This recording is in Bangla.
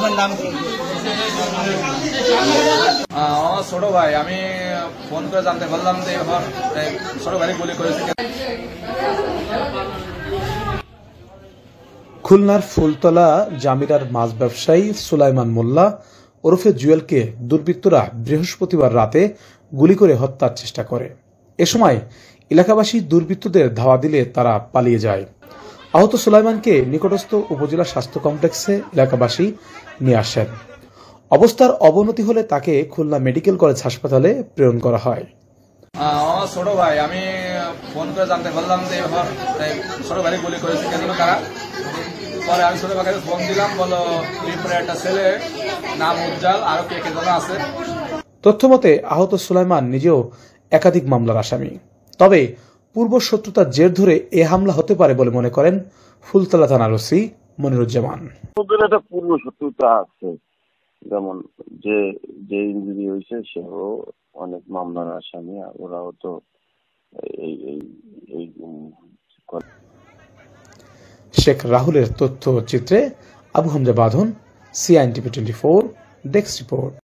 আপনার নাম কি? আমার ছোট ভাই, আমি ফোন করে জানতে পারলাম যে ছোট ভাই গুলি করেছে। খুলনার ফুলতলা জামিরার মাছ ব্যবসায়ী সুলাইমান মোল্লা ওরফে জুয়েলকে দুর্বৃত্তরা বৃহস্পতিবার রাতে গুলি করে হত্যার চেষ্টা করে। এ সময় এলাকাবাসী দুর্বৃত্তদের ধাওয়া দিলে তারা পালিয়ে যায়। আহত সুলাইমানকে নিকটস্থ উপজেলা স্বাস্থ্য কমপ্লেক্সে এলাকাবাসী নিয়ে আসেন। অবস্থার অবনতি হলে তাকে খুলনা মেডিকেল কলেজ হাসপাতালে প্রেরণ করা হয়। আমার ছোট ভাই, আমি ফোন করে জানতে পারলাম যে ছোট ভাই গুলি করেছে কেন তারা। পরে আমি ছোট ভাইকে ফোন দিলাম, বলো ত্রিপুরা একটা ছেলে নাম উজ্জ্বল, আরো কে কে জানা আছে। তথ্যমতে আহত সুলাইমান নিজেও একাধিক মামলার আসামি। তবে পূর্ব শত্রুতার জের ধরে এ হামলা হতে পারে বলে মনে করেন ফুলতলা থানার ওসি মনিরুজ্জামান। ওদের একটা পূর্ব শত্রুতা আছে, যেমন যে ইঞ্জুরি হয়েছে সেও অনেক মামলার আসামি, ওরাও তো এই শেখ রাহুলের তথ্য চিত্রে আবু হামজা বাঁধন, CINTV 24 ডেস্ক রিপোর্ট।